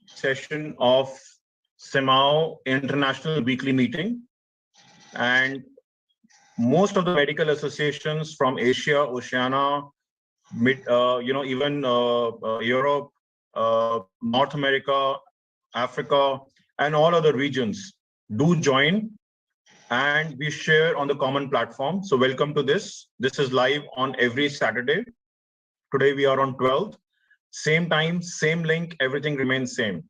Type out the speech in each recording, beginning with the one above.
session of CMAAO International Weekly Meeting. And most of the medical associations from Asia, Oceania, even Europe, North America, Africa, and all other regions do join, and we share on the common platform. So welcome to this. This is live on every Saturday. Today we are on 12th. Same time, same link, everything remains same.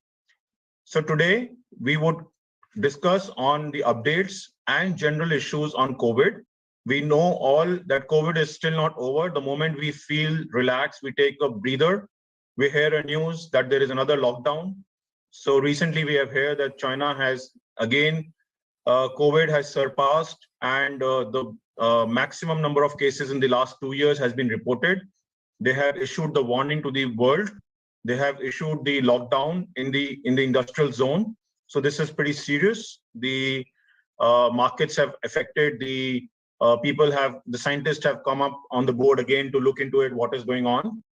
So today we would discuss on the updates and general issues on COVID. We know all that COVID is still not over. The moment we feel relaxed, we take a breather. We hear a news that there is another lockdown. So recently we have heard that China has again, COVID has surpassed, and the maximum number of cases in the last 2 years has been reported. They have issued the warning to the world. They have issued the lockdown in the industrial zone. So this is pretty serious. The markets have affected. The the scientists have come up on the board again to look into it, what is going on.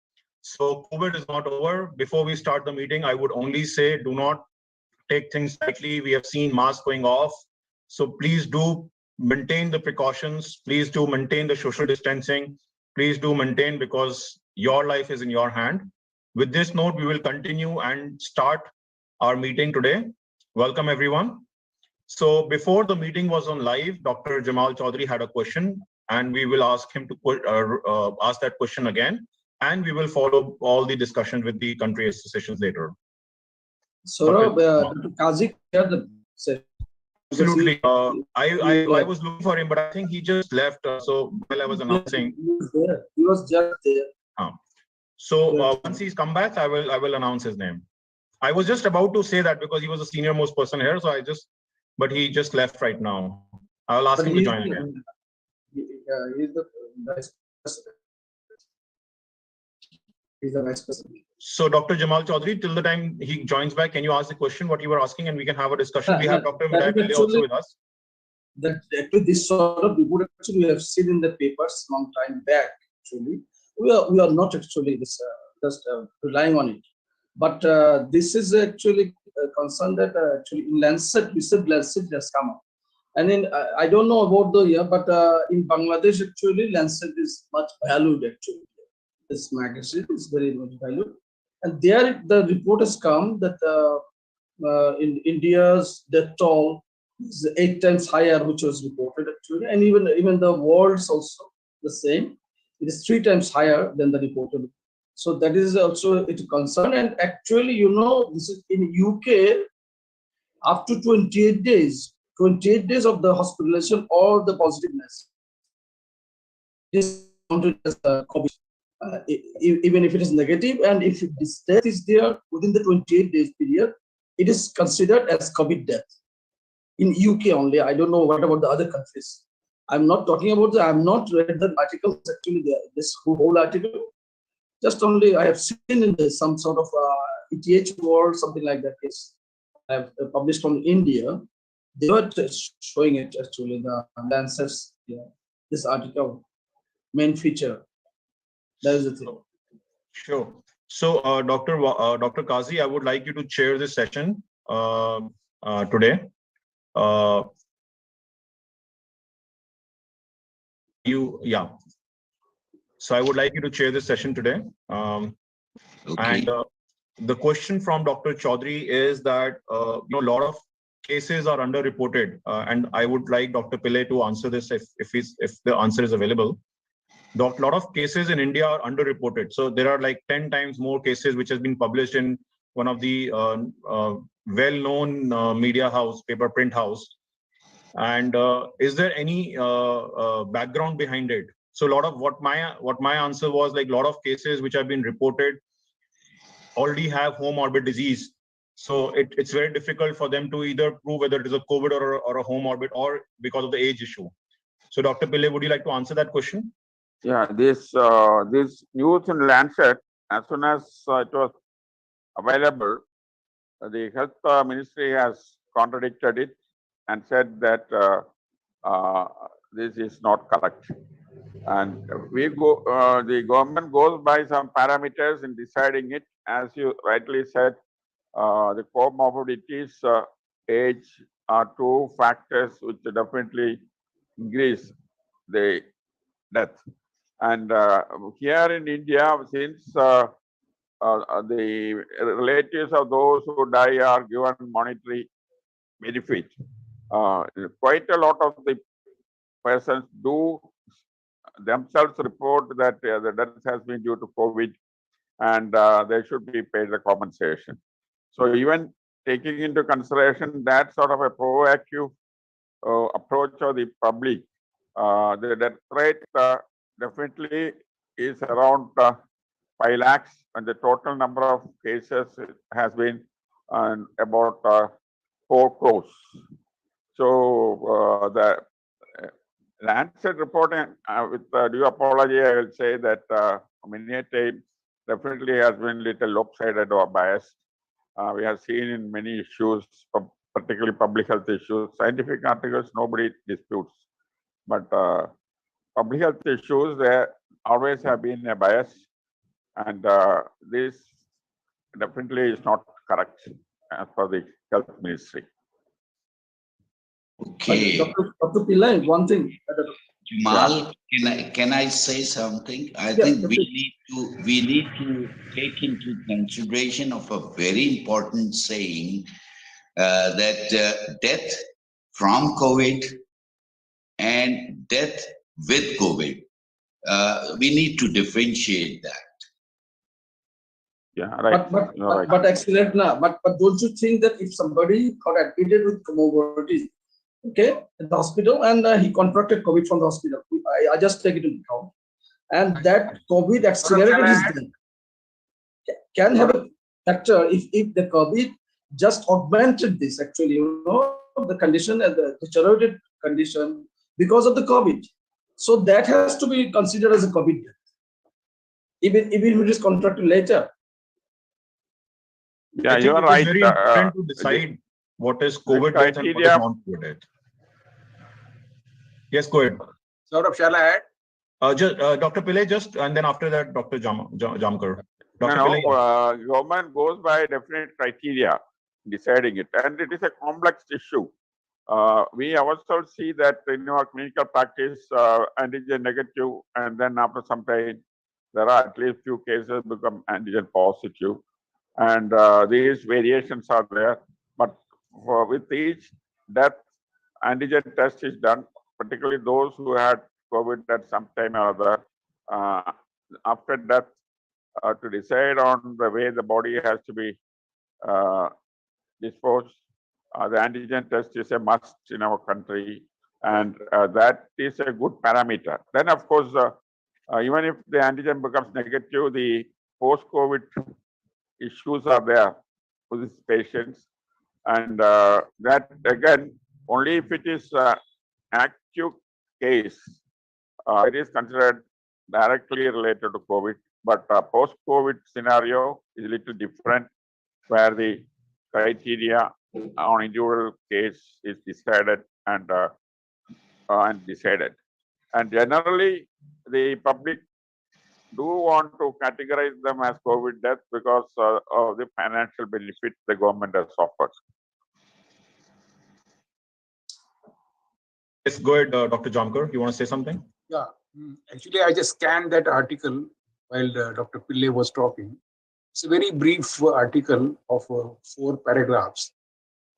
So COVID is not over. Before we start the meeting, I would only say, do not take things lightly. We have seen masks going off. So please do maintain the precautions. Please do maintain the social distancing. Please do maintain, because your life is in your hand. With this note, we will continue and start our meeting today. Welcome, everyone. So before the meeting was on live, Dr. Jamal Chaudhary had a question, and we will ask him to ask that question again, and we will follow all the discussion with the country associations later. Saurabh, Dr. Kazi, the session. Absolutely. I was looking for him, but I think he just left. So while I was announcing, he was just there. So once he's come back, I will announce his name. I was just about to say that because he was the senior most person here. So but he just left right now. I'll ask him to join again. He's the vice president. He's the vice president. So Dr. Jamal Chaudhary, till the time he joins back, can you ask the question what you were asking, and we can have a discussion? We have Dr. Vidai Pillai also with us. Actually, this sort of report actually we have seen in the papers long time back. Actually, we are not actually just relying on it, but this is actually a concern that actually in Lancet, research Lancet has come up, and in I don't know about the year, but in Bangladesh actually Lancet is much valued actually. This magazine is very much valued. And there the report has come that in India's death toll is 8 times higher, which was reported actually, and even the world's also the same. It is 3 times higher than the reported. So that is also a concern. And actually, this is in UK, up to 28 days of the hospitalization or the positiveness is counted as COVID. Even if it is negative, and if this death is there within the 28 days period, it is considered as COVID death. In UK only, I don't know what about the other countries. I'm not talking about I'm not read the article actually this whole article. Just only I have seen in some sort of ETH world, something like that is I have published from India. They were showing it actually, the Lancet's, this article, main feature. That is the thing. Sure. So, Dr. Kazi, I would like you to chair this session today. So I would like you to chair this session today. Okay. And the question from Dr. Chaudhary is that a lot of cases are underreported, and I would like Dr. Pillai to answer this if the answer is available. A lot of cases in India are underreported. So there are like 10 times more cases which has been published in one of the well-known media house, paper print house. And is there any background behind it? So a lot of what my answer was, like a lot of cases which have been reported already have home orbit disease. So it's very difficult for them to either prove whether it is a COVID or a home orbit, or because of the age issue. So Dr. Pillai, would you like to answer that question? Yeah, this news in Lancet, as soon as it was available, the health ministry has contradicted it and said that this is not correct. And the government goes by some parameters in deciding it. As you rightly said, The comorbidities, age are two factors which definitely increase the death. And here in India, since the relatives of those who die are given monetary benefit, quite a lot of the persons do themselves report that the death has been due to COVID, and they should be paid the compensation. So even taking into consideration that sort of a proactive approach of the public, the death rate definitely is around 5 lakhs, and the total number of cases has been about 4 crores. So the Lancet reporting, with due apology, I will say that many a time definitely has been little lopsided or biased. We have seen in many issues, particularly public health issues, scientific articles nobody disputes, but public health issues, there always have been a bias, and this definitely is not correct as per the health ministry. Okay, Dr. Pillai, one thing. Jamal, can I say something? I think we need to take into consideration of a very important saying that death from COVID and death with COVID. We need to differentiate that. Yeah, right. But accelerate now. But don't you think that if somebody got admitted with comorbidities, okay, in the hospital, and he contracted COVID from the hospital, I just take it into account, and that COVID accelerated his death, can have a factor if the COVID just augmented this, actually, the condition, the deteriorated condition because of the COVID. So that has to be considered as a COVID death, even if it is contracted later. Yeah, you are right. It's very important to decide what is COVID death and what is non-COVID death. Yes, go ahead. Saurabh, shall I add? Dr. Pillai, just, and then after that, Dr. Jamkar. Dr. Pillai, government goes by definite criteria deciding it, and it is a complex issue. We ourselves see that in our clinical practice, antigen negative, and then after some time, there are at least few cases become antigen positive, and these variations are there. But with each death, antigen test is done, particularly those who had COVID at some time or other. After death, to decide on the way the body has to be disposed, the antigen test is a must in our country, and that is a good parameter. Then, of course, even if the antigen becomes negative, the post-COVID issues are there with these patients, and that again, only if it is active case, it is considered directly related to COVID. But post-COVID scenario is a little different, where the criteria on individual case is decided and decided. And generally, the public do want to categorize them as COVID death because of the financial benefit the government has offered. Yes, go ahead, Dr. Jamkar. You want to say something? Yeah, actually, I just scanned that article while Dr. Pillai was talking. It's a very brief article of 4 paragraphs,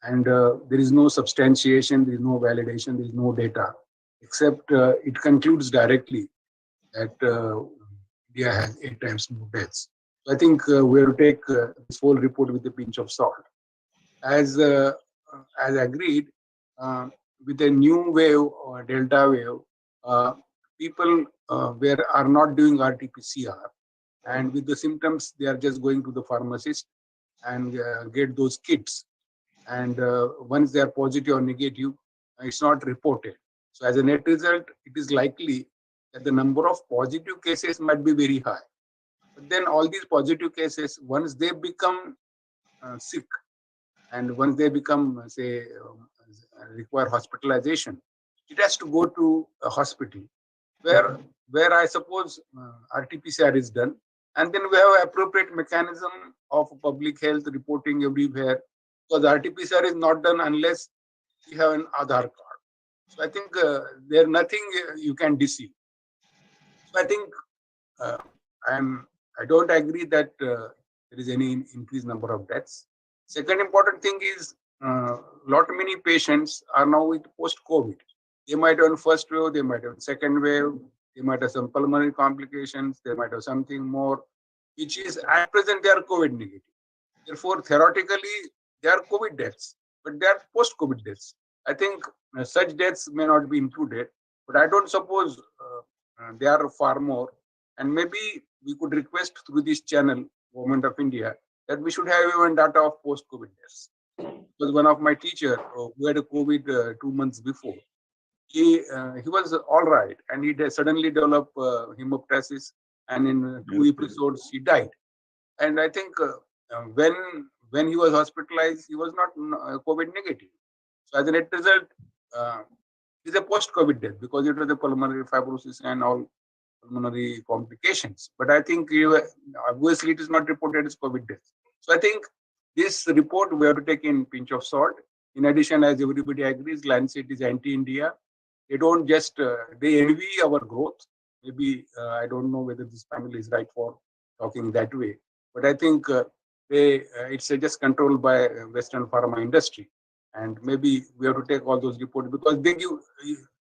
and there is no substantiation, there is no validation, there is no data, except it concludes directly that India has 8 times more deaths. So I think we have to take this whole report with a pinch of salt. As agreed, with a new wave or Delta wave, people are not doing RT-PCR, and with the symptoms, they are just going to the pharmacist and get those kits. And once they are positive or negative, it's not reported. So as a net result, it is likely that the number of positive cases might be very high. But then all these positive cases, once they become sick, and once they become, say, require hospitalization, it has to go to a hospital where I suppose RT-PCR is done, And then we have appropriate mechanism of public health reporting everywhere, because RT-PCR is not done unless you have an Aadhaar card. So I think there's nothing you can deceive. So I think I don't agree that there is any increased number of deaths. Second important thing is many patients are now with post-COVID. They might have first wave, they might have second wave, they might have some pulmonary complications, they might have something more, which is at present they are COVID negative. Therefore, theoretically, they are COVID deaths, but they are post-COVID deaths. I think such deaths may not be included, but I don't suppose they are far more. And maybe we could request through this channel, Government of India, that we should have even data of post-COVID deaths. Because one of my teachers who had a COVID 2 months before, he was all right, and he suddenly developed hemoptysis, and in 2 episodes he died. And I think when he was hospitalized, he was not COVID negative. So as a net result, it is a post-COVID death because it was a pulmonary fibrosis and all pulmonary complications. But I think obviously it is not reported as COVID death. So I think this report we have to take in pinch of salt. In addition, as everybody agrees, Lancet is anti-India. They don't just, they envy our growth. Maybe, I don't know whether this panel is right for talking that way. But I think it's just controlled by Western pharma industry. And maybe we have to take all those reports because they give,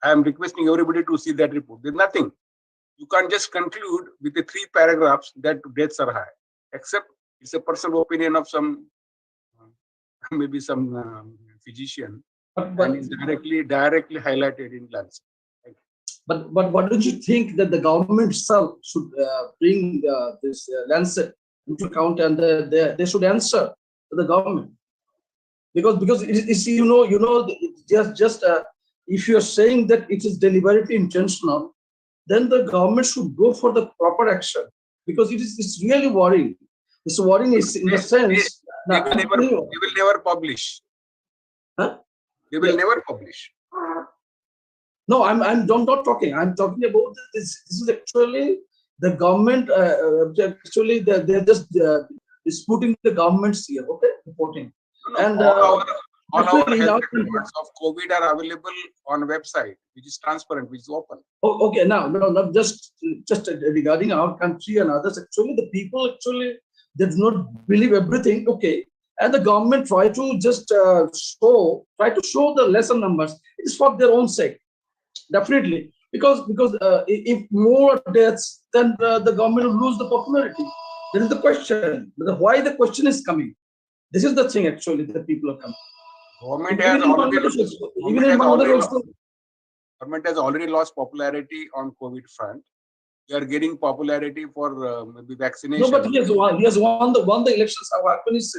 I am requesting everybody to see that report. There's nothing. You can't just conclude with the 3 paragraphs that deaths are high, except it's a personal opinion of some, maybe some physician, and it's directly highlighted in Lancet. But what don't you think that the government itself should bring this Lancet into account, and they should answer to the government? Because it's just if you are saying that it is deliberately intentional, then the government should go for the proper action, because it's really worrying. It's worrying is in the sense they will never publish. Huh? They will never publish. No, I'm not talking. I'm talking about this. This is actually the government. Actually, they're just disputing the government's here. Okay, reporting. No, and all our health records of COVID are available on a website, which is transparent, which is open. Oh, okay. Now, just regarding our country and others. Actually, the people they do not believe everything. Okay, and the government try to just show the lesser numbers. It is for their own sake. Definitely, because if more deaths, then the government will lose the popularity. That is the question. Why the question is coming? This is the thing actually that people are coming. Government has already lost popularity on COVID front. We are getting popularity for maybe vaccination. No, but he has won the elections. How happened is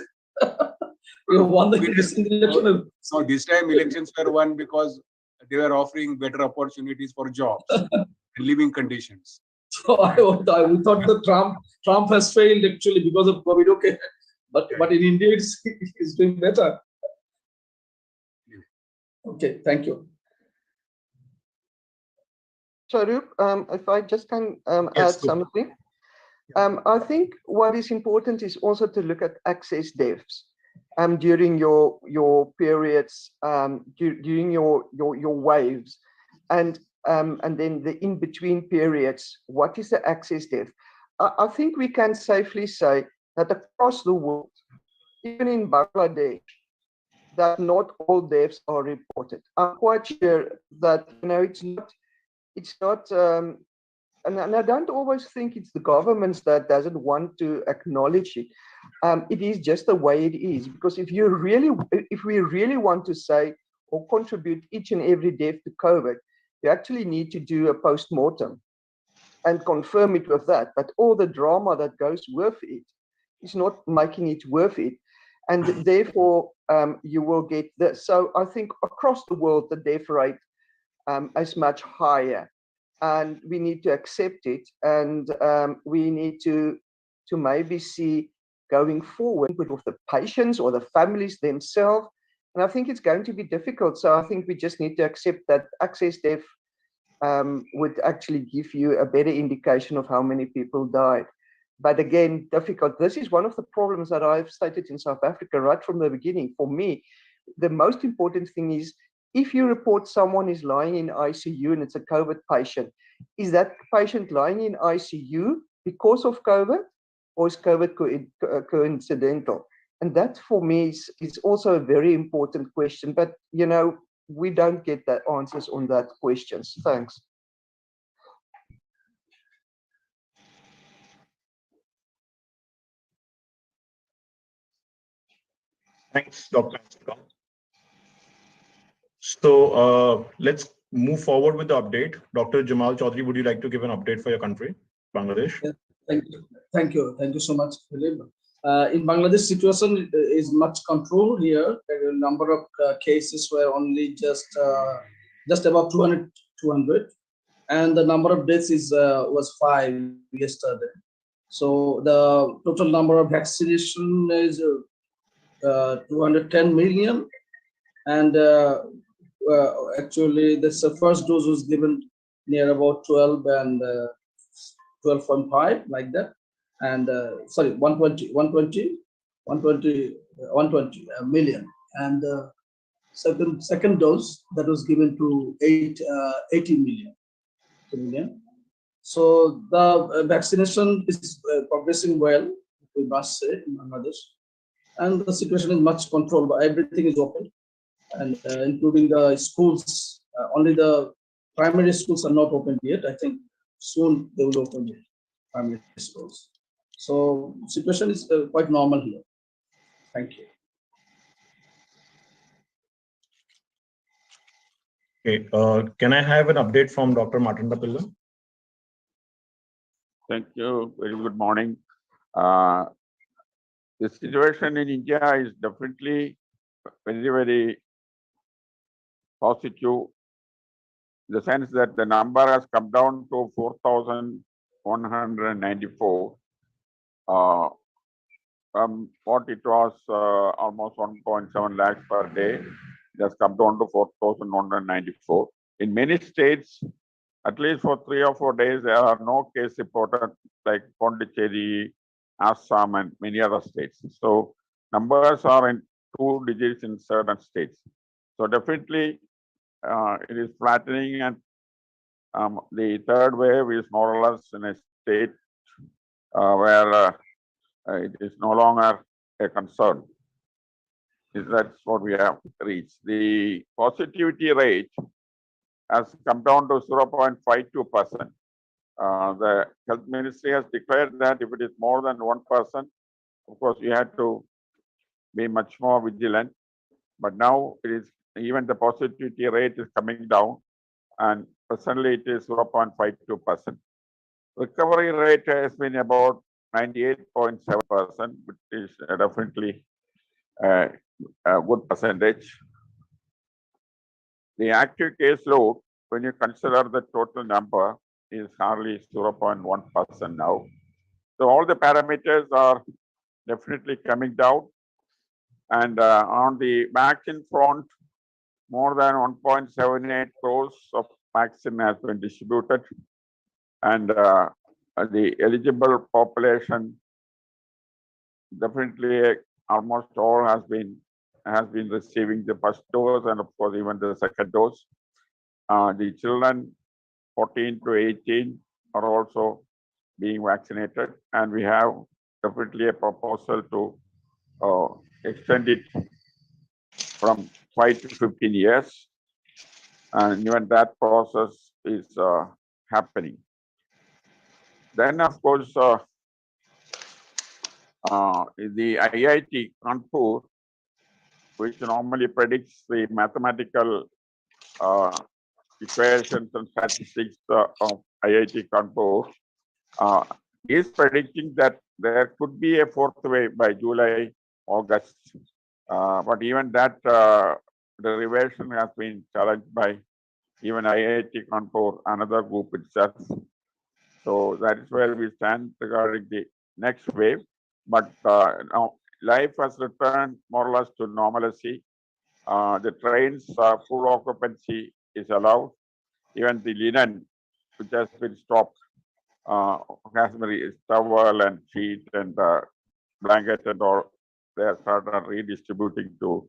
we have won the election. So this time elections were won because they were offering better opportunities for jobs and living conditions. So we thought that Trump has failed actually because of COVID. Okay, but in India it's doing better. Okay, thank you. Sharup, if I just can add something. I think what is important is also to look at access deaths during your periods, during your waves, and then the in-between periods. What is the access death? I think we can safely say that across the world, even in Bangladesh, that not all deaths are reported. I'm quite sure that it's not, and I don't always think it's the governments that doesn't want to acknowledge it. It is just the way it is, because if we really want to say or contribute each and every death to COVID, you actually need to do a post-mortem and confirm it with that. But all the drama that goes with it is not making it worth it. And therefore, you will get this. So I think across the world, the death rate is much higher. And we need to accept it. And we need to maybe see going forward with the patients or the families themselves. And I think it's going to be difficult. So I think we just need to accept that access death would actually give you a better indication of how many people died. but again, difficult. This is one of the problems that I've stated in South Africa right from the beginning. For me, the most important thing is, if you report someone is lying in ICU and it's a COVID patient, is that patient lying in ICU because of COVID, or is COVID coincidental? And that for me is also a very important question. But, you know, we don't get the answers on that questions. Thanks. Thanks, Dr. Ansika. So let's move forward with the update. Dr. Jamal Chaudhary, would you like to give an update for your country, Bangladesh? Yeah, thank you so much, Philip. In Bangladesh, situation is much controlled here. The number of cases were only just about 200, and the number of deaths was 5 yesterday. So the total number of vaccination is 210 million, and actually this first dose was given near about 12 and 12.5, like that, and sorry, 120 million, and second dose that was given to 80 million. So the vaccination is progressing well, we must say, in Bangladesh, and the situation is much controlled. But everything is open, and including the schools. Only the primary schools are not open yet. I think soon they will open the primary schools. So situation is quite normal here. Thank you. Okay, can I have an update from Dr. Martinda Pilla? Thank you. Very good morning. The situation in India is definitely very, very positive, in the sense that the number has come down to 4,194. From what it was almost 1.7 lakhs per day, it has come down to 4,194. In many states, at least for 3 or 4 days, there are no case reported, like Pondicherry, Assam, and many other states. So numbers are in 2 digits in certain states. So definitely it is flattening, and the third wave is more or less in a state where it is no longer a concern. That's what we have reached. The positivity rate has come down to 0.52%. The health ministry has declared that if it is more than 1%, of course, you have to be much more vigilant. But now it is, even the positivity rate is coming down, and presently it is 0.52%. Recovery rate has been about 98.7%, which is definitely a good percentage. The active case load, when you consider the total number, is hardly 0.1% now. So all the parameters are definitely coming down. And on the vaccine front, more than 1.78 crores of vaccine has been distributed. And the eligible population, definitely almost all has been receiving the first dose, and of course even the second dose. The children 14 to 18 are also being vaccinated, and we have definitely a proposal to extend it from 5 to 15 years, and even that process is happening. Then, of course, the IIT Kanpur, which normally predicts the mathematical equations and statistics of IIT Kanpur, is predicting that there could be a fourth wave by July, August. But even that derivation has been challenged by even IIT Kanpur, another group itself. So that is where we stand regarding the next wave. But now life has returned more or less to normalcy. The trains, full occupancy is allowed. Even the linen, which has been stopped, Kashmiri towel and sheet and blanket and all. They have started redistributing to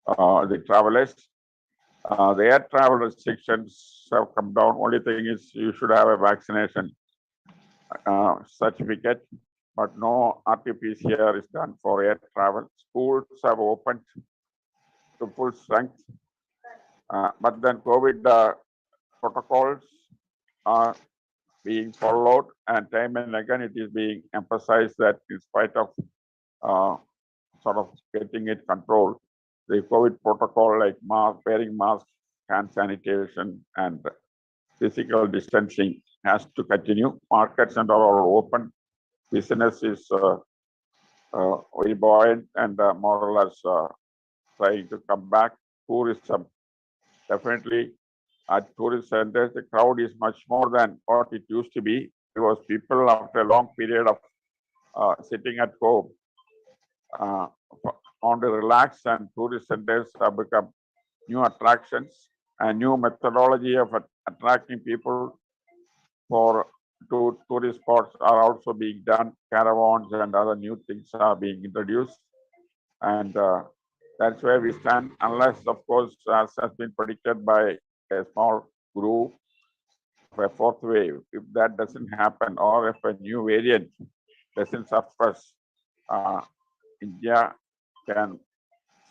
the travelers. The air travel restrictions have come down. Only thing is you should have a vaccination certificate, but no RT-PCR is done for air travel. Schools have opened to full strength, but then COVID protocols are being followed, and time and again it is being emphasized that in spite of sort of getting it controlled, the COVID protocol like mask, wearing masks, hand sanitation, and physical distancing has to continue. Markets and all are open. Business is very buoyant and more or less trying to come back. Tourism, definitely at tourist centers, the crowd is much more than what it used to be because people after a long period of sitting at home want to relax, and tourist centers have become new attractions and new methodology of attracting people for tourist spots are also being done. Caravans and other new things are being introduced, and that's where we stand, unless, of course, as has been predicted by a small group of a fourth wave. If that doesn't happen, or if a new variant doesn't surface, India can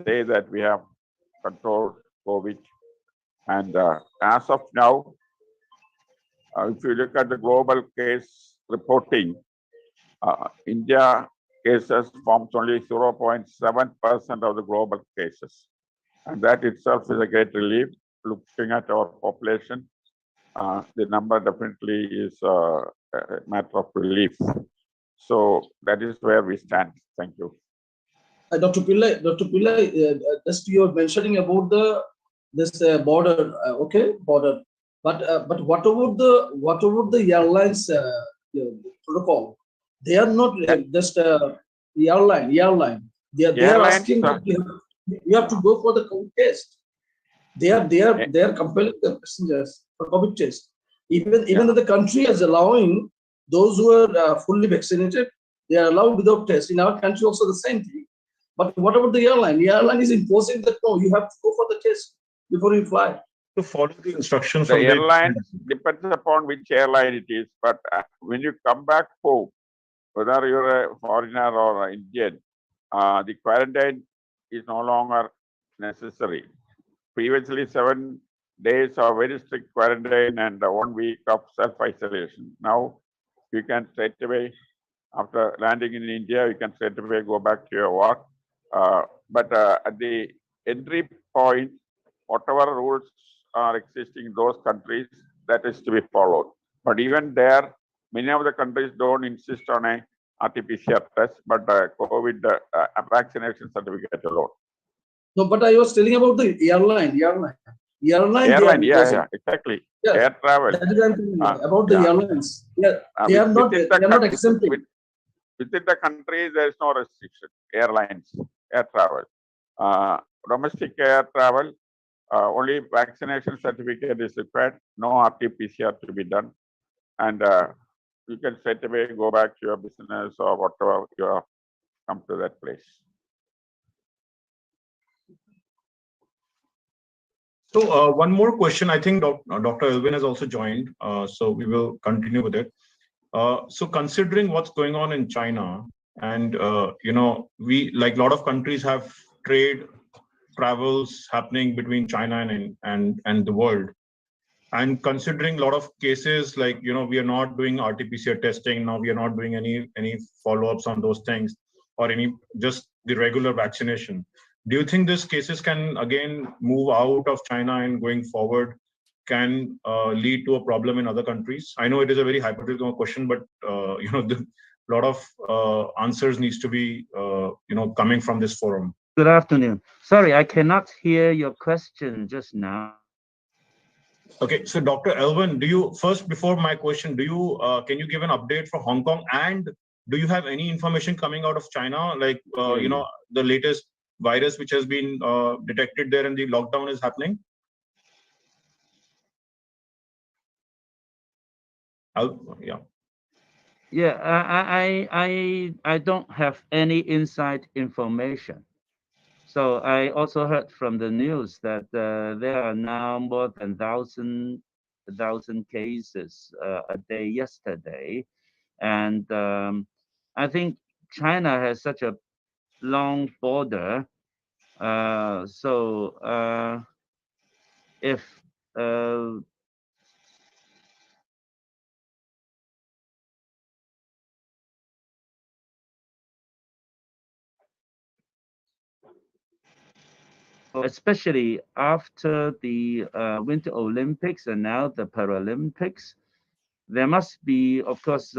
say that we have controlled COVID. And as of now, if you look at the global case reporting, India cases forms only 0.7% of the global cases. And that itself is a great relief. Looking at our population, the number definitely is a matter of relief. So that is where we stand. Thank you. Dr. Pillai, just you are mentioning about this border, okay, border. But what about the airlines protocol? They are not just the airline. They are asking that you have to go for the COVID test. They are compelling the passengers for COVID test. Even though the country is allowing those who are fully vaccinated, they are allowed without test. In our country also the same thing. But what about the airline? The airline is imposing that no, you have to go for the test before you fly. To follow the instructions the from airline depends upon which airline it is. But when you come back home, whether you're a foreigner or an Indian, the quarantine is no longer necessary. Previously, 7 days of very strict quarantine and 1 week of self-isolation. Now, you can straight away, after landing in India, you can straight away go back to your work. But at the entry point, whatever rules are existing in those countries, that is to be followed. But even there, many of the countries don't insist on a RT-PCR test, but COVID vaccination certificate alone. No, but I was telling about the airline. Airline, yeah, exactly. Yeah, air travel. That is about the airlines. Yeah, they are not exempting. Within the country, there is no restriction. Airlines, air travel, domestic air travel. Only vaccination certificate is required. No RT-PCR to be done, and you can straight away go back to your business or whatever you have come to that place. So one more question. I think Dr. Elvin has also joined, so we will continue with it. So considering what's going on in China, and we, like a lot of countries, have trade travels happening between China and the world, and considering a lot of cases, like we are not doing RT-PCR testing now, we are not doing any follow-ups on those things, or just the regular vaccination. Do you think these cases can again move out of China and going forward can lead to a problem in other countries? I know it is a very hypothetical question, but a lot of answers needs to be coming from this forum. Good afternoon. Sorry, I cannot hear your question just now. Okay, so Dr. Elvin, before my question, can you give an update for Hong Kong, and do you have any information coming out of China, like the latest virus which has been detected there and the lockdown is happening? Yeah. Yeah, I don't have any inside information. So I also heard from the news that there are now more than thousand cases a day yesterday, and I think China has such a long border. So if uh, especially after the Winter Olympics and now the Paralympics, there must be, of course,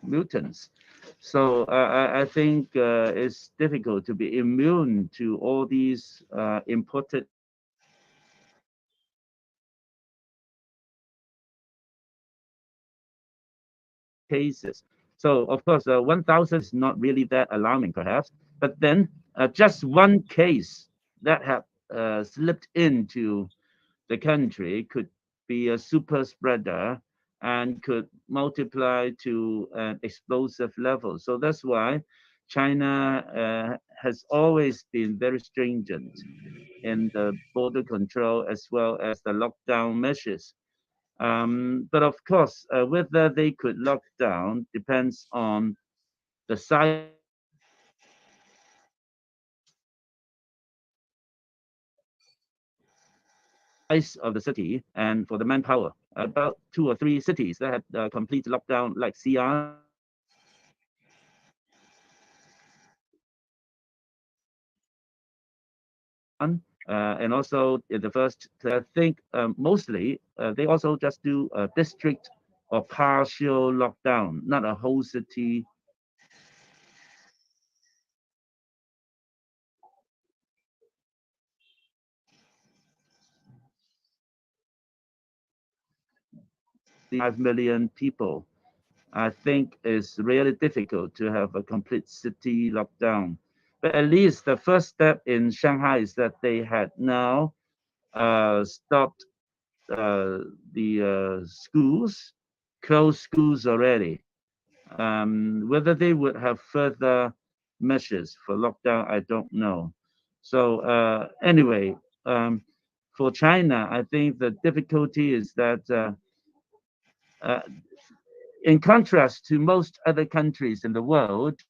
mutants. So I think it's difficult to be immune to all these imported cases. So of course, 1,000 is not really that alarming, perhaps. But then just one case that have slipped into the country could be a super spreader and could multiply to an explosive level. So that's why China has always been very stringent in the border control as well as the lockdown measures. But of course, whether they could lock down depends on the size of the city and for the manpower. About 2 or 3 cities that had complete lockdown, like Xi'an, and also in the first, I think mostly they also just do a district or partial lockdown, not a whole city. The 5 million people, I think it's really difficult to have a complete city lockdown. But at least the first step in Shanghai is that they had now stopped the schools, closed schools already. Whether they would have further measures for lockdown, I don't know. So anyway, for China, I think the difficulty is that uh, in contrast to most other countries in the world,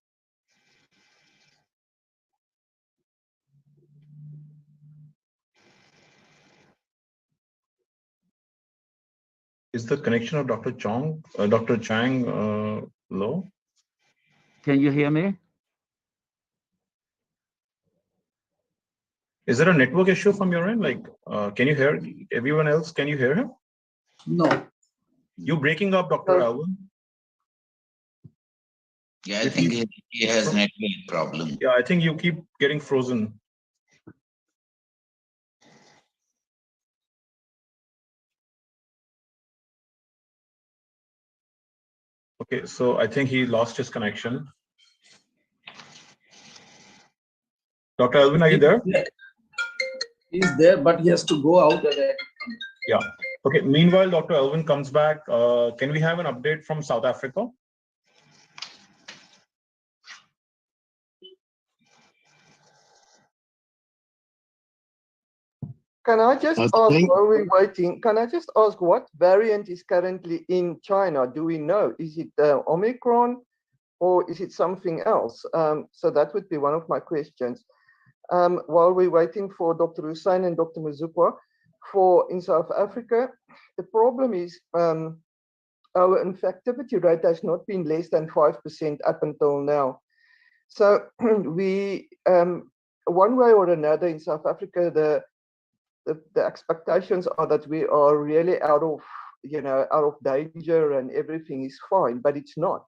Is the connection of Dr. Chang low? can you hear me? Is there a network issue from your end? Like, can you hear everyone else? Can you hear him? No. You breaking up, Dr. Alvin? Yeah, I think he has network problem. Yeah, I think you keep getting frozen. Okay, so I think he lost his connection. Dr. Alvin, are you there? He's there, but he has to go out again. Yeah. Okay. Meanwhile, Dr. Alvin comes back. Can we have an update from South Africa? Can I just ask while we're waiting, can I just ask what variant is currently in China? Do we know? Is it Omicron or is it something else? So that would be one of my questions. While we're waiting for Dr. Hussein and Dr. Mazukwa, in South Africa, the problem is our infectivity rate has not been less than 5% up until now. So we, one way or another in South Africa, the expectations are that we are really out of danger and everything is fine, but it's not.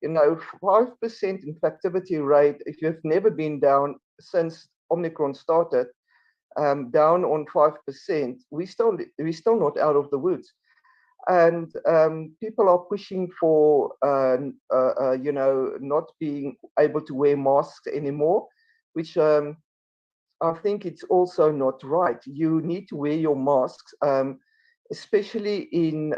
5% infectivity rate, if you've never been down since Omicron started, down on 5%, we're still not out of the woods. And people are pushing for, not being able to wear masks anymore, which I think it's also not right. You need to wear your masks, especially in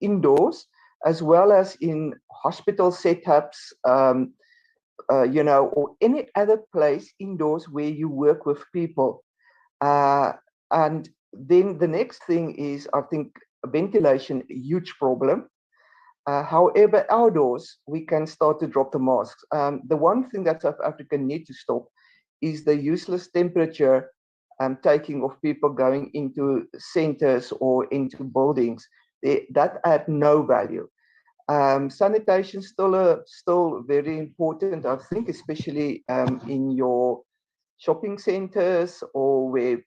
indoors, as well as in hospital setups, or any other place indoors where you work with people. And then the next thing is, I think, ventilation, a huge problem. However, outdoors, we can start to drop the masks. The one thing that South Africa need to stop is the useless temperature taking of people going into centers or into buildings. That add no value. Sanitation still very important, I think, especially in your shopping centers or where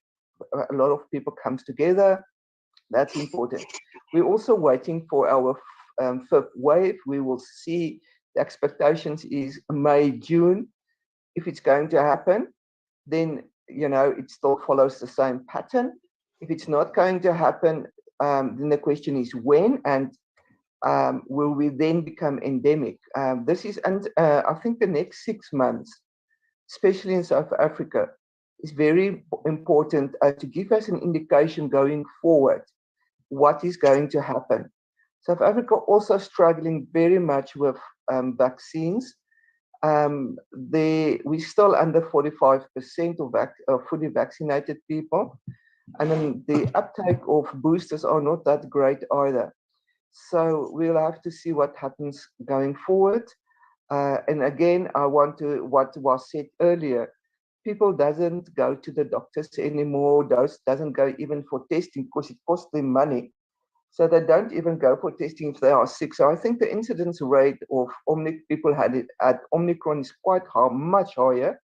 a lot of people comes together. That's important. We're also waiting for our fifth wave. We will see. The expectations is May, June. If it's going to happen, then it still follows the same pattern. If it's not going to happen, then the question is when, and will we then become endemic? This is, and I think the next 6 months, especially in South Africa, is very important to give us an indication going forward what is going to happen. South Africa also struggling very much with vaccines. We're still under 45% of fully vaccinated people, and then the uptake of boosters are not that great either. So we'll have to see what happens going forward. And again, I want to, what was said earlier, people doesn't go to the doctors anymore, doesn't go even for testing because it costs them money. So they don't even go for testing if they are sick. So I think the incidence rate of people at Omicron is quite much higher.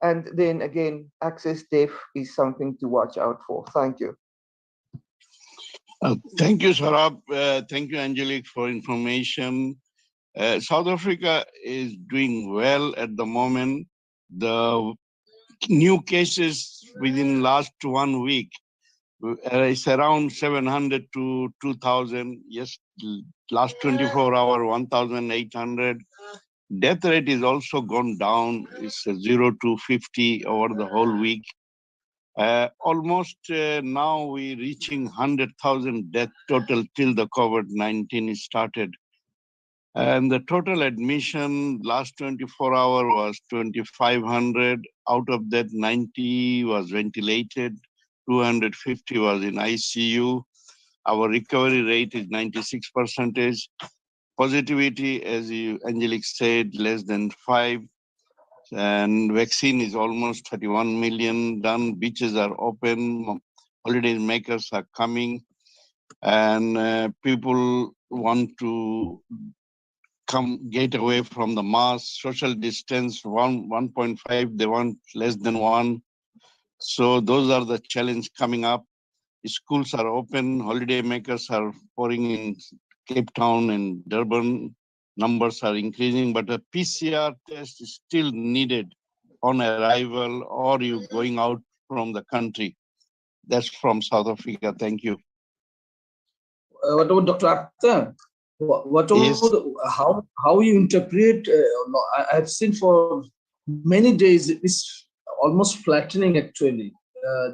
And then again, access death is something to watch out for. Thank you. Thank you, Sarab. Thank you, Angelique, for information. South Africa is doing well at the moment. The new cases within last 1 week, it's around 700 to 2,000. Yes, last 24 hours, 1,800. Death rate is also gone down. It's 0 to 50 over the whole week. Almost now we're reaching 100,000 death total till the COVID-19 started. And the total admission last 24 hours was 2,500. Out of that, 90 was ventilated, 250 was in ICU. Our recovery rate is 96%. Positivity, as Angelique said, less than 5. And vaccine is almost 31 million done. Beaches are open. Holiday makers are coming. And people want to get away from the mask, social distance, 1.5, they want less than 1. So those are the challenge coming up. Schools are open, holiday makers are pouring in Cape Town and Durban. Numbers are increasing, but a PCR test is still needed on arrival or you going out from the country. That's from South Africa. Thank you. What about Dr. Akhtar? What about Yes. how you interpret? I've seen for many days it's almost flattening actually.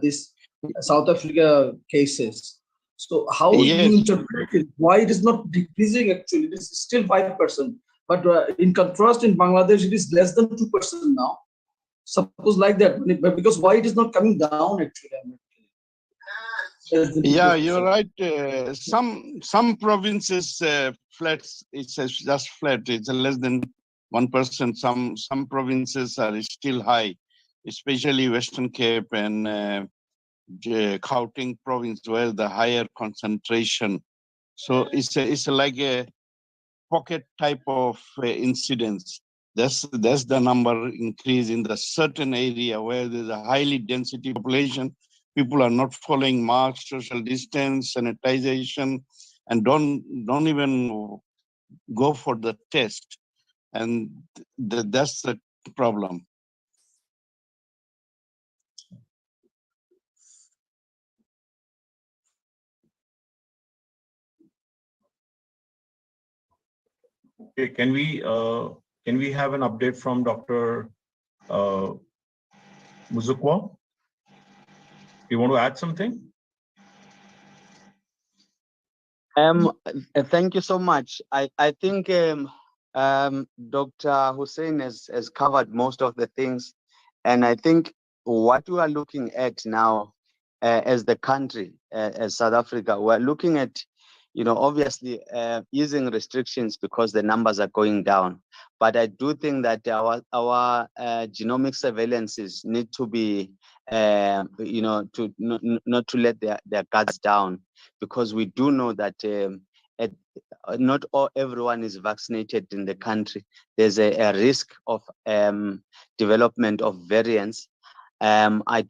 This South Africa cases. So how Yes. you interpret it? Why it is not decreasing actually? This is still 5%. But in contrast, in Bangladesh, it is less than 2% now. Suppose like that, because why it is not coming down actually? Yeah, you're right. Some provinces flat. It's just flat. It's less than 1%. Some provinces are still high, especially Western Cape and Gauteng province, where the higher concentration. So it's like a pocket type of incidence. That's the number increase in the certain area where there's a highly density population. People are not following masks, social distance, sanitization, and don't even go for the test. And that's the problem. Okay, can we have an update from Dr. Muzukwa, you want to add something? Thank you so much. I think Dr. Hussein has covered most of the things, and I think what we are looking at now as the country, as South Africa, we're looking at, obviously easing restrictions because the numbers are going down. But I do think that our genomic surveillances need to be, to not to let their guards down, because we do know that not everyone is vaccinated in the country. There's a risk of development of variants. I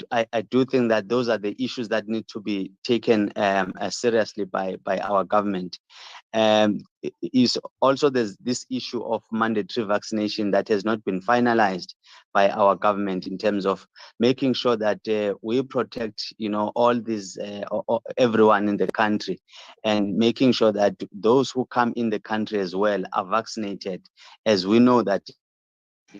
do think that those are the issues that need to be taken seriously by our government. Is also there's this issue of mandatory vaccination that has not been finalized by our government in terms of making sure that we protect, all these everyone in the country, and making sure that those who come in the country as well are vaccinated, as we know that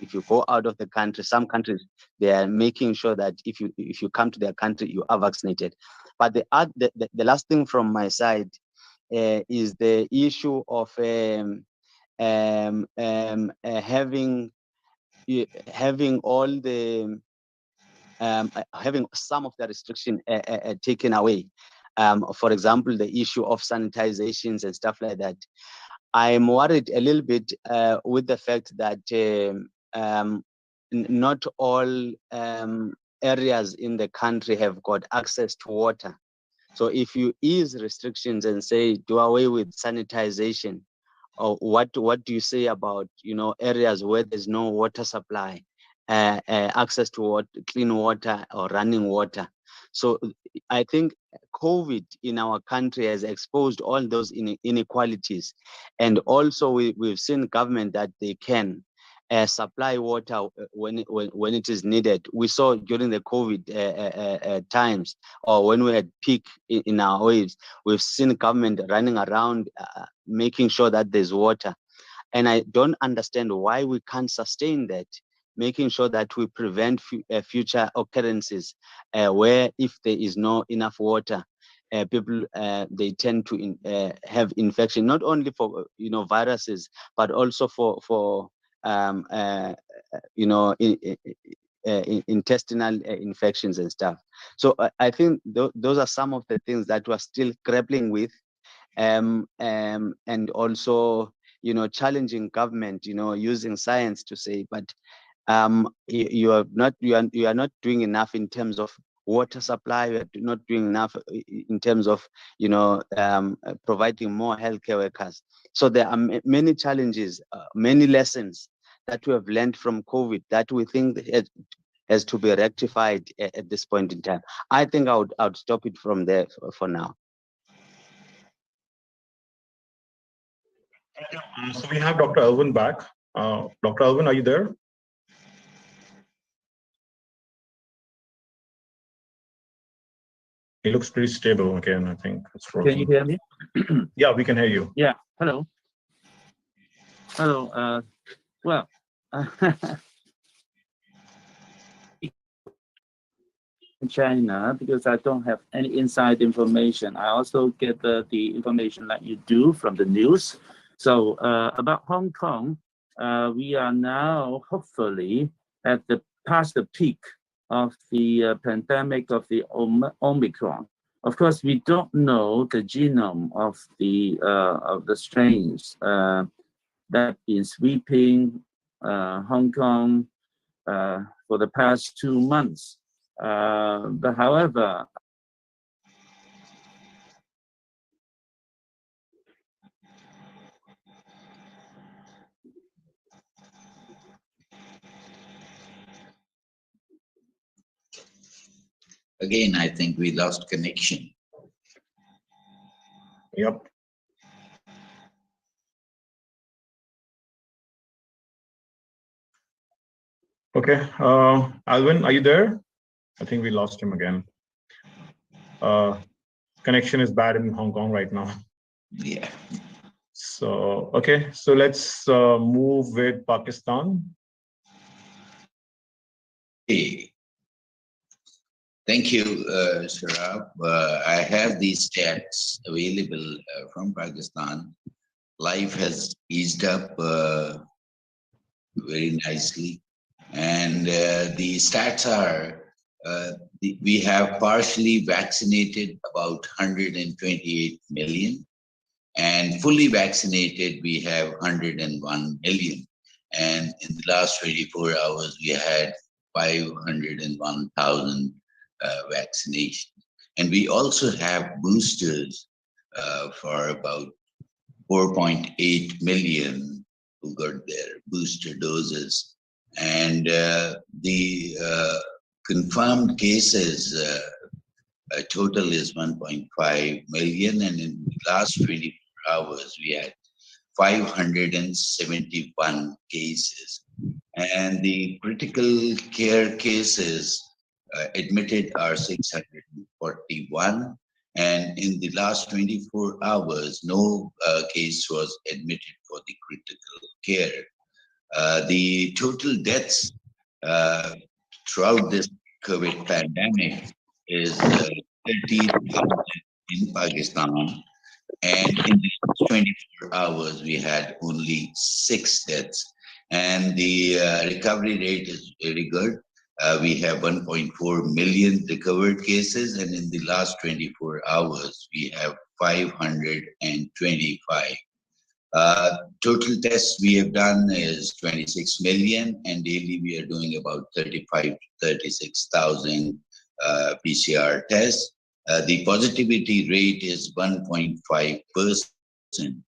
if you go out of the country, some countries, they are making sure that if you come to their country, you are vaccinated. But the last thing from my side is the issue of having all the having some of the restriction taken away. For example, the issue of sanitizations and stuff like that. I'm worried a little bit with the fact that not all areas in the country have got access to water. So if you ease restrictions and say do away with sanitization, or what do you say about areas where there's no water supply, access to clean water or running water? So I think COVID in our country has exposed all those inequalities, and also we've seen government that they can supply water when it is needed. We saw during the COVID times, or when we had peak in our waves, we've seen government running around making sure that there's water. And I don't understand why we can't sustain that, making sure that we prevent future occurrences where if there is no enough water, people they tend to have infection, not only for viruses, but also for intestinal infections and stuff. So I think those are some of the things that we're still grappling with, and also challenging government, using science to say, but you are not doing enough in terms of water supply. You are not doing enough in terms of providing more healthcare workers. So there are many challenges, many lessons that we have learned from COVID that we think has to be rectified at this point in time. I think I would stop it from there for now. So we have Dr. Alvin back. Dr. Alvin, are you there? He looks pretty stable again, I think. Can you hear me? Yeah, we can hear you. Yeah, hello. Hello, well, in China, because I don't have any inside information. I also get the information like you do from the news. So about Hong Kong, we are now hopefully at past the peak of the pandemic of the Omicron. Of course, we don't know the genome of the strains that been sweeping Hong Kong for the past 2 months. But however, again, I think we lost connection. Yep. Okay, Alvin, are you there? I think we lost him again. Connection is bad in Hong Kong right now. Yeah. So, okay, so let's move with Pakistan. Hey. Thank you, Sharab. I have these stats available from Pakistan. Life has eased up very nicely. And the stats are, we have partially vaccinated about 128 million, and fully vaccinated, we have 101 million. And in the last 24 hours, we had 501,000 vaccinations. And we also have boosters for about 4.8 million who got their booster doses. And the confirmed cases total is 1.5 million. And in the last 24 hours, we had 571 cases. And the critical care cases admitted are 641. And in the last 24 hours, no case was admitted for the critical care. The total deaths throughout this COVID pandemic is 30,000 in Pakistan. And in the last 24 hours, we had only 6 deaths. And the recovery rate is very good. We have 1.4 million recovered cases. And in the last 24 hours, we have 525. Total tests we have done is 26 million, and daily we are doing about 35 to 36,000 PCR tests. The positivity rate is 1.5%.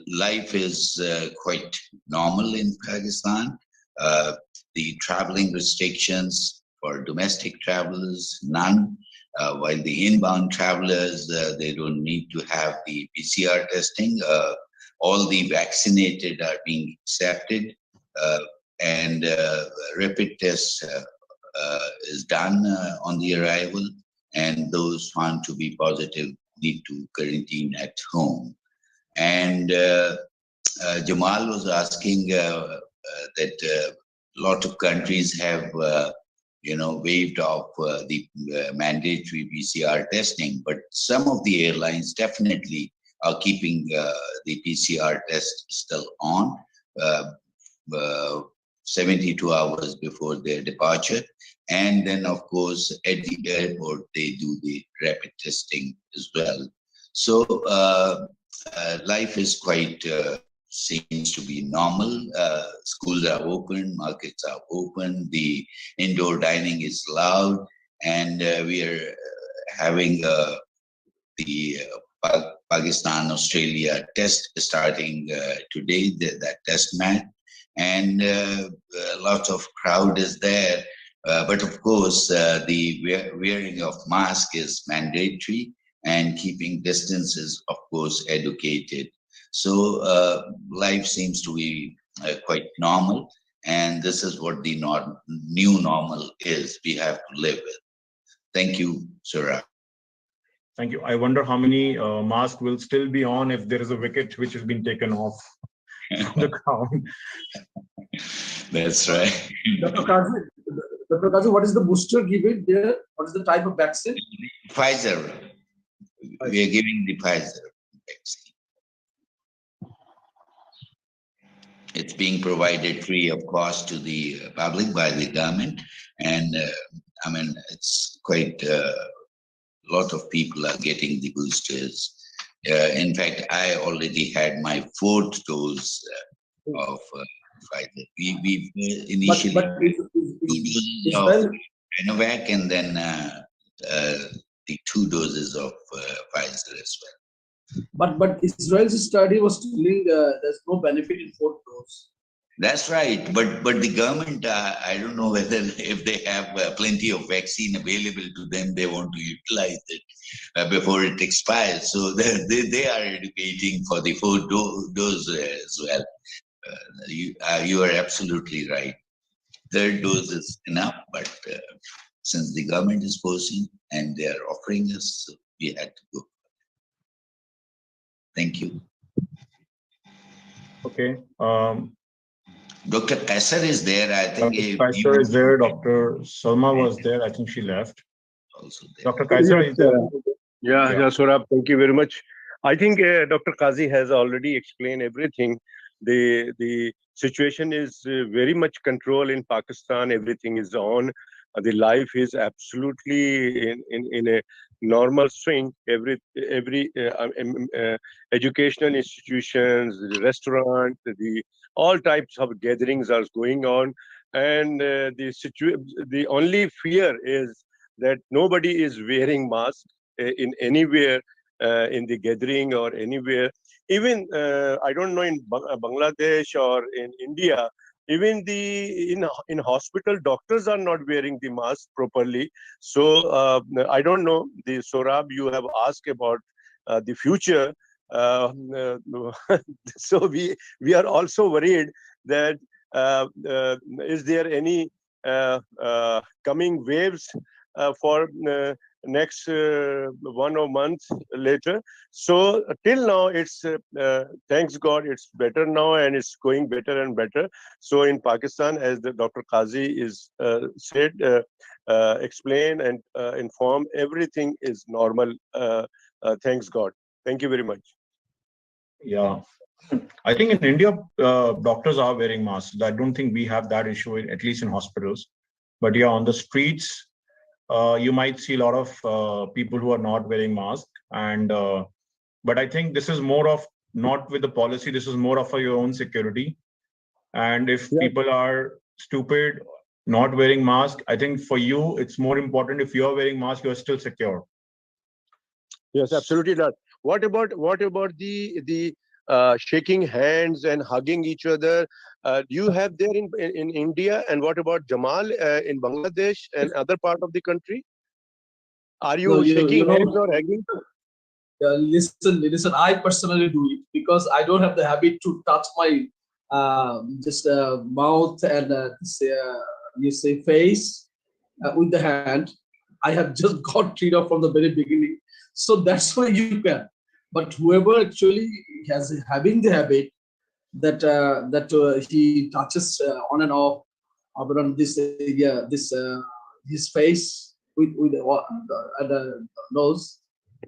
Life is quite normal in Pakistan. The traveling restrictions for domestic travelers, none. While the inbound travelers, they don't need to have the PCR testing. All the vaccinated are being accepted, and rapid test is done on the arrival, and those found to be positive need to quarantine at home. And Jamal was asking that a lot of countries have waived off the mandatory PCR testing, but some of the airlines definitely are keeping the PCR test still on 72 hours before their departure. And then, of course, at the airport, they do the rapid testing as well. So life is quite seems to be normal. Schools are open, markets are open, the indoor dining is allowed, and we are having the Pakistan-Australia test starting today, that test match, and lots of crowd is there. But of course, the wearing of mask is mandatory, and keeping distance is, of course, educated. So life seems to be quite normal, and this is what the new normal is. We have to live with. Thank you, Suraj. Thank you. I wonder how many masks will still be on if there is a wicket which has been taken off from the ground. That's right. Dr. Kazi, what is the booster given there? What is the type of vaccine? Pfizer. We are giving the Pfizer vaccine. It's being provided free of cost to the public by the government. And I mean, it's quite a lot of people are getting the boosters. In fact, I already had my 4th dose of Pfizer. We initially but 2 doses of Sinovac, and then the 2 doses of Pfizer as well. But Israel's study was telling there's no benefit in 4th dose. That's right, but the government, I don't know whether if they have plenty of vaccine available to them, they want to utilize it before it expires. So they are educating for the 4th dose as well. You are absolutely right. 3rd dose is enough, but since the government is forcing and they are offering us, so we had to go. Thank you. Okay. Dr. Kaisar is there. I think Dr. Kaiser is there. Dr. Salma was there. I think she left. also there. Dr. Kaiser is there. Yeah, Saurabh, thank you very much. I think Dr. Qazi has already explained everything. The situation is very much controlled in Pakistan. Everything is on. The life is absolutely in a normal swing. Every educational institutions, the restaurant, all types of gatherings are going on, and the only fear is that nobody is wearing masks in anywhere in the gathering or anywhere. Even I don't know in Bangladesh or in India, even in hospital doctors are not wearing the mask properly. So I don't know. The Saurabh, you have asked about the future. So we are also worried that is there any coming waves for next 1 or month later. So till now, it's thanks God, it's better now, and it's going better and better. So in Pakistan, as the Dr. Qazi is said, explain and inform, everything is normal. Thanks God. Thank you very much. Yeah. I think in India, doctors are wearing masks. I don't think we have that issue, at least in hospitals. But yeah, on the streets, you might see a lot of people who are not wearing masks. And but I think this is more of not with the policy. This is more of your own security. And if people are stupid, not wearing mask, I think for you it's more important. If you are wearing mask, you are still secure. Yes, absolutely not. What about the shaking hands and hugging each other? Do you have there in India? And what about Jamal in Bangladesh and other part of the country? Are you shaking hands or hugging? Listen. I personally do it because I don't have the habit to touch my mouth and you say face with the hand. I have just got rid of from the very beginning. So that's why you can. But whoever actually has having the habit that he touches on and off around this area, his face with the nose.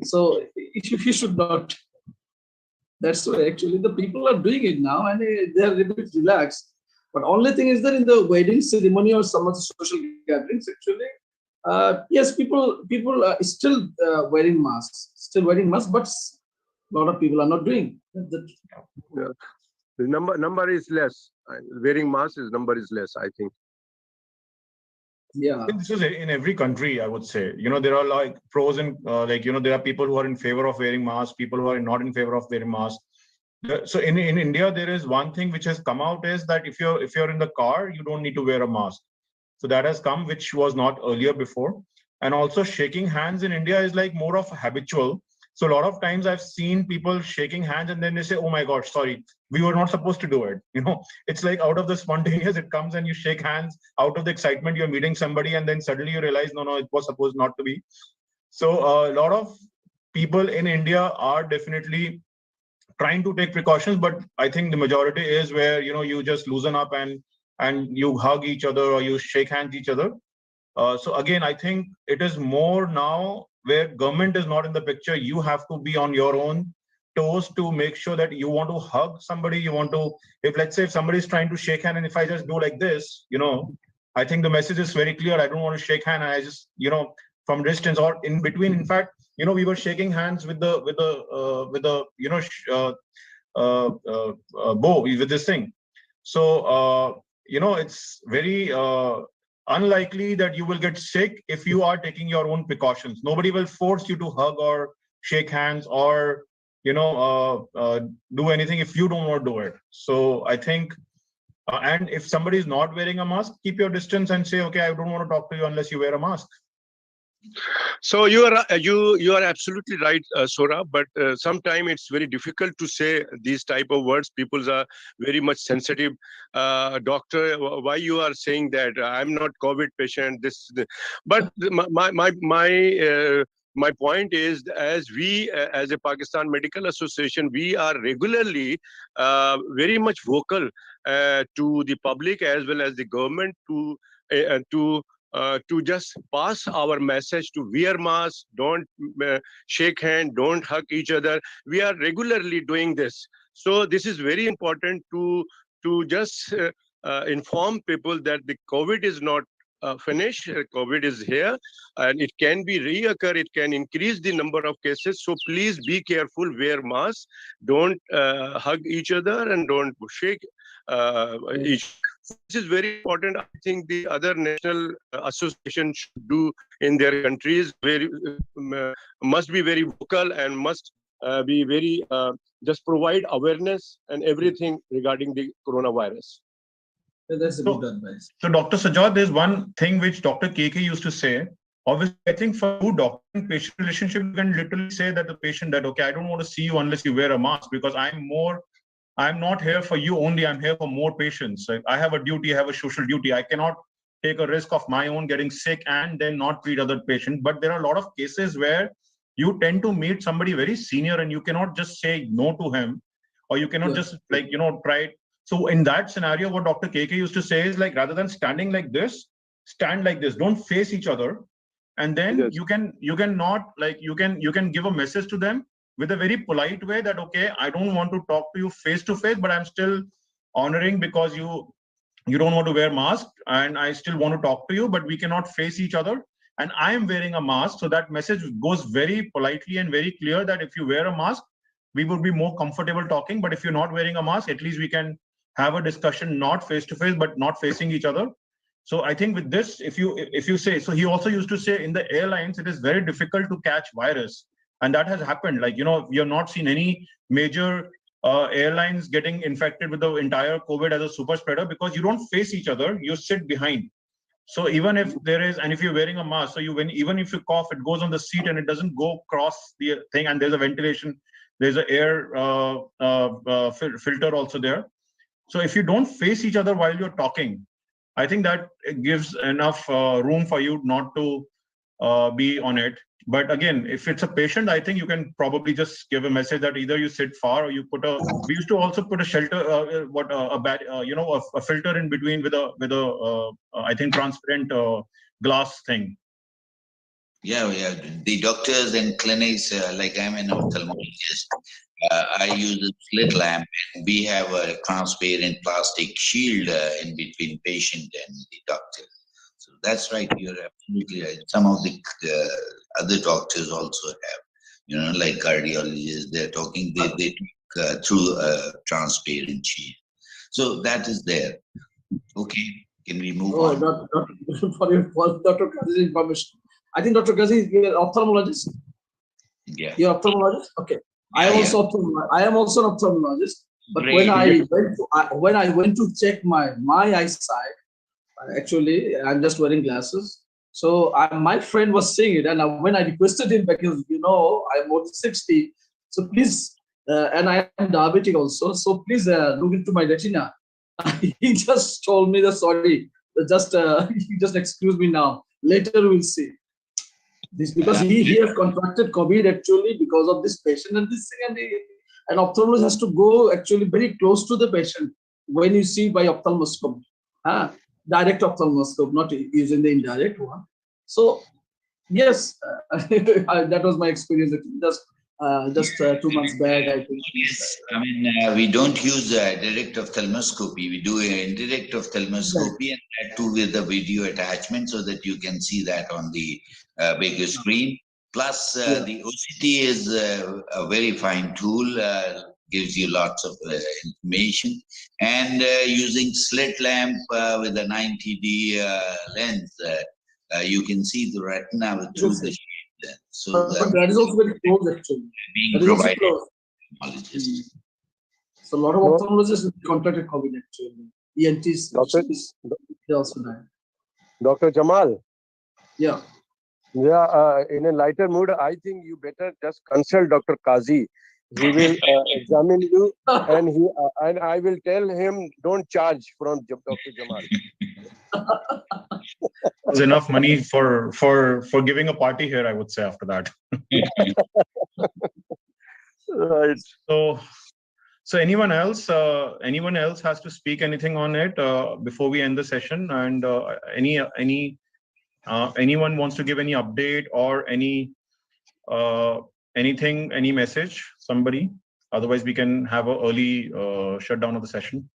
So he should not. That's why actually the people are doing it now, and they are a bit relaxed. But only thing is that in the wedding ceremony or some of the social gatherings, actually, yes, people are still wearing masks, but a lot of people are not doing that. Yeah. The number is less. Wearing masks number is less, I think. Yeah, This is in every country, I would say. There are like pros and there are people who are in favor of wearing masks, people who are not in favor of wearing masks. So in India, there is one thing which has come out is that if you're in the car, you don't need to wear a mask. So that has come, which was not earlier before. And also shaking hands in India is like more of habitual. So a lot of times I've seen people shaking hands and then they say, oh my gosh, sorry, we were not supposed to do it. It's like out of the spontaneous, it comes and you shake hands out of the excitement, you're meeting somebody and then suddenly you realize, no, it was supposed not to be. So a lot of people in India are definitely trying to take precautions, but I think the majority is where, you just loosen up and you hug each other or you shake hands each other. So again, I think it is more now where government is not in the picture. You have to be on your own toes to make sure that you want to hug somebody. If let's say if somebody is trying to shake hand and if I just do like this, I think the message is very clear. I don't want to shake hand. And I just, from distance or in between. In fact, we were shaking hands with the bow with this thing. So, it's very unlikely that you will get sick if you are taking your own precautions. Nobody will force you to hug or shake hands or, do anything if you don't want to do it. So I think, and if somebody is not wearing a mask, keep your distance and say, okay, I don't want to talk to you unless you wear a mask. So you are absolutely right, Sora. But sometimes it's very difficult to say these type of words. People are very much sensitive. Doctor, why you are saying that? I'm not COVID patient. But my point is, as we, as a Pakistan Medical Association, we are regularly very much vocal to the public as well as the government to just pass our message to wear masks, don't shake hand, don't hug each other. We are regularly doing this. So this is very important to just inform people that the COVID is not finished. COVID is here and it can be reoccur. It can increase the number of cases. So please be careful, wear masks, don't hug each other and don't shake each. This is very important. I think the other national associations should do in their countries, must be very vocal and must be very, just provide awareness and everything regarding the coronavirus. That's a good advice. So Dr. Sajad, there's one thing which Dr. KK used to say. Obviously, I think for you, doctor and patient relationship, you can literally say that the patient that, okay, I don't want to see you unless you wear a mask because I'm not here for you only, I'm here for more patients. Like, I have a duty, I have a social duty. I cannot take a risk of my own getting sick and then not treat other patients. But there are a lot of cases where you tend to meet somebody very senior and you cannot just say no to him, or you cannot just try. So in that scenario, what Dr. KK used to say is like, rather than standing like this, stand like this, don't face each other. And then you can give a message to them with a very polite way that, okay, I don't want to talk to you face to face, but I'm still honoring because you don't want to wear mask and I still want to talk to you, but we cannot face each other. And I am wearing a mask. So that message goes very politely and very clear that if you wear a mask, we would be more comfortable talking. But if you're not wearing a mask, at least we can have a discussion, not face to face, but not facing each other. So I think with this, if you say, so he also used to say in the airlines, it is very difficult to catch virus. And that has happened. Like, we have not seen any major airlines getting infected with the entire COVID as a super spreader because you don't face each other, you sit behind. So even if there is, and if you're wearing a mask, so even if you cough, it goes on the seat and it doesn't go across the thing. And there's a ventilation, there's an air filter also there. So if you don't face each other while you're talking, I think that it gives enough room for you not to be on it. But again, if it's a patient, I think you can probably just give a message that either you sit far or you we used to also put a shelter, a filter in between with a I think transparent glass thing. Yeah. The doctors and clinics, like I'm an ophthalmologist, I use a slit lamp and we have a transparent plastic shield in between patient and the doctor. So that's right. You're absolutely right. Some of the other doctors also have, like cardiologists, they're talking, they talk through a transparent shield. So that is there. Okay. Can we move on? For Dr. Kazi's information. I think Dr. Kazi is an ophthalmologist. Yeah. You're an ophthalmologist? Okay. I am also an ophthalmologist. But Great. when I went to check my eyesight, actually, I'm just wearing glasses. So my friend was saying it, and when I requested him, because I'm more than 60, so please, and I am diabetic also, so please look into my retina. He just told me that sorry, just excuse me now. Later we'll see. This because he has contracted COVID actually because of this patient and this thing, and an ophthalmologist has to go actually very close to the patient when you see by ophthalmoscope, direct ophthalmoscope, not using the indirect one. So yes, that was my experience. Just 2 months back, I think. Yes, I mean, we don't use direct ophthalmoscopy. We do indirect ophthalmoscopy, and that too with the video attachment so that you can see that on the bigger screen. Plus, the OCT is a very fine tool, gives you lots of information. And using slit lamp with a 90D lens, you can see the retina through the shade. So that is also very close actually. Being provided ophthalmologists. So a lot of ophthalmologists contracted COVID actually. ENTs they also died. Dr. Jamal. Yeah. Yeah, in a lighter mood, I think you better just consult Dr. Kazi. He will examine you, and I will tell him don't charge from Dr. Jamal. was enough money for giving a party here, I would say, after that. Right. So anyone else has to speak anything on it before we end the session? And anyone wants to give any update or any anything, any message? Somebody? Otherwise, we can have an early shutdown of the session.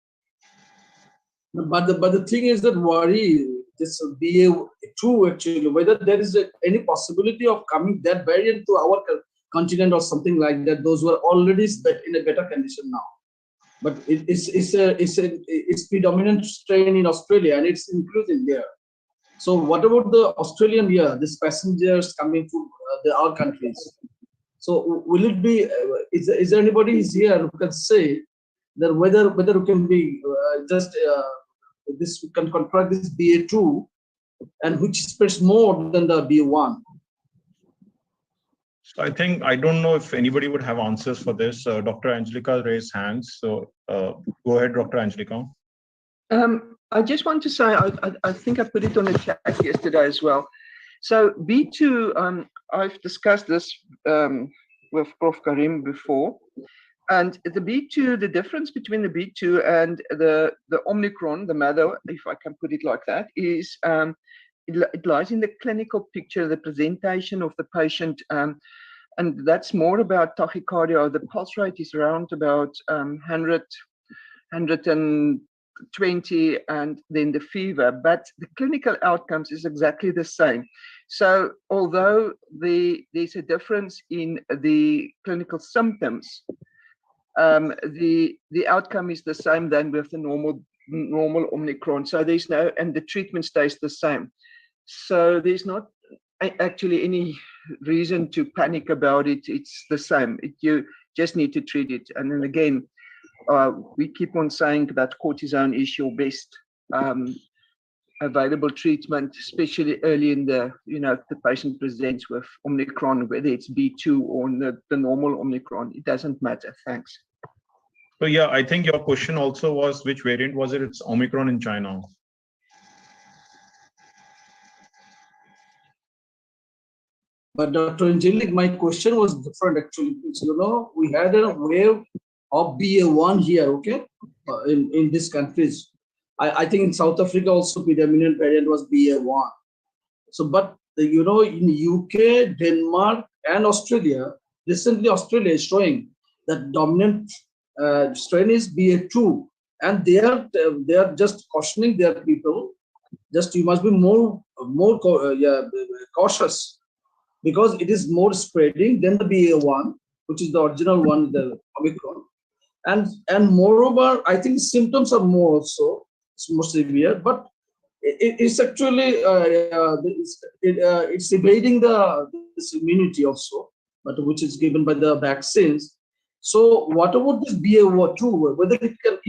But the thing is that worry this BA2 actually, whether there is any possibility of coming that variant to our continent or something like that. Those who are already in a better condition now. But it's predominant strain in Australia and it's included there. So what about the Australian here? These passengers coming to our countries. So will it be? Is there anybody is here who can say that whether it can be this can contract this BA2 and which spreads more than the BA1? So I don't know if anybody would have answers for this. Dr. Angelica raised hands. So go ahead, Dr. Angelica. I just want to say, I think I put it on the chat yesterday as well. So B2, I've discussed this with Prof. Karim before. And the B2, the difference between the B2 and the Omicron, the mother, if I can put it like that, is it lies in the clinical picture, the presentation of the patient. And that's more about tachycardia. The pulse rate is around about 100, 120, and then the fever. But the clinical outcomes is exactly the same. So although there's a difference in the clinical symptoms, the outcome is the same than with the normal Omicron. So there's no, and the treatment stays the same. So there's not actually any reason to panic about it. It's the same. You just need to treat it. And then again, we keep on saying that cortisone is your best available treatment, especially early in the patient presents with Omicron, whether it's B2 or the normal Omicron, it doesn't matter. Thanks. So yeah, I think your question also was which variant was it? It's Omicron in China. But Dr. Angelic, my question was different actually. We had a wave of BA1 here, okay, in these countries. I think in South Africa also predominant variant was BA1. So, but in UK, Denmark, and Australia, recently Australia is showing that dominant strain is BA2, and they are just cautioning their people. Just you must be more cautious, because it is more spreading than the BA1, which is the original one, the Omicron. And moreover, I think symptoms are more also, it's more severe, but it's actually it's evading this immunity also, but which is given by the vaccines. So what about this BA2? Whether it can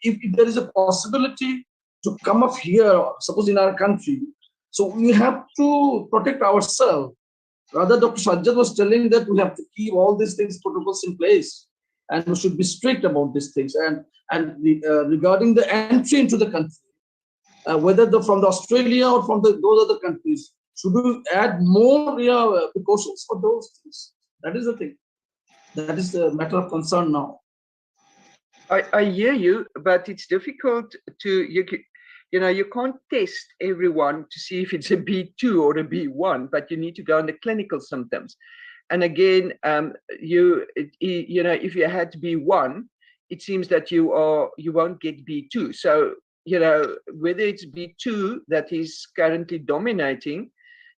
if there is a possibility to come up here, suppose in our country, so we have to protect ourselves. Rather, Dr. Sajjad was telling that we have to keep all these things, protocols in place, and we should be strict about these things. And regarding the entry into the country, whether from the Australia or from those other countries, should we add more precautions for those things? That is the thing. That is the matter of concern now. I hear you, but it's difficult to you can't test everyone to see if it's a B2 or a B1, but you need to go on the clinical symptoms. And again, if you had B1, it seems that you won't get B2. So whether it's B2 that is currently dominating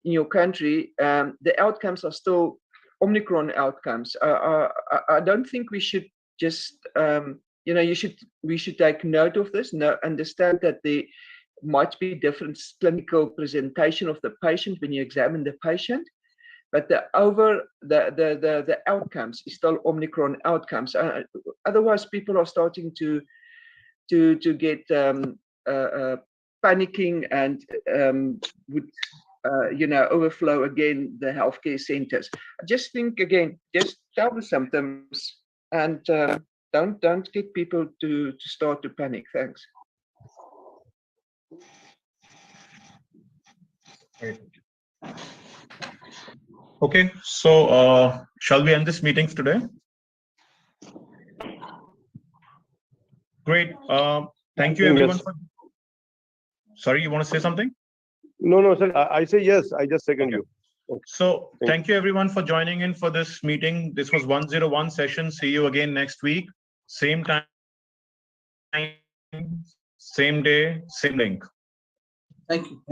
in your country, the outcomes are still Omicron outcomes. I don't think we should just we should take note of this. Understand that there might be different clinical presentation of the patient when you examine the patient, but the outcomes is still Omicron outcomes. Otherwise, people are starting to get panicking and would overflow again the healthcare centers. I just think again, just tell the symptoms and don't get people to start to panic. Thanks. Right. Okay, so shall we end this meeting today? Great. Thank you, everyone. Yes. Sorry, you want to say something? No, sir. I say yes. I just second you. Okay. So thank you, everyone, for joining in for this meeting. This was 101 session. See you again next week. Same time, same day, same link. Thank you.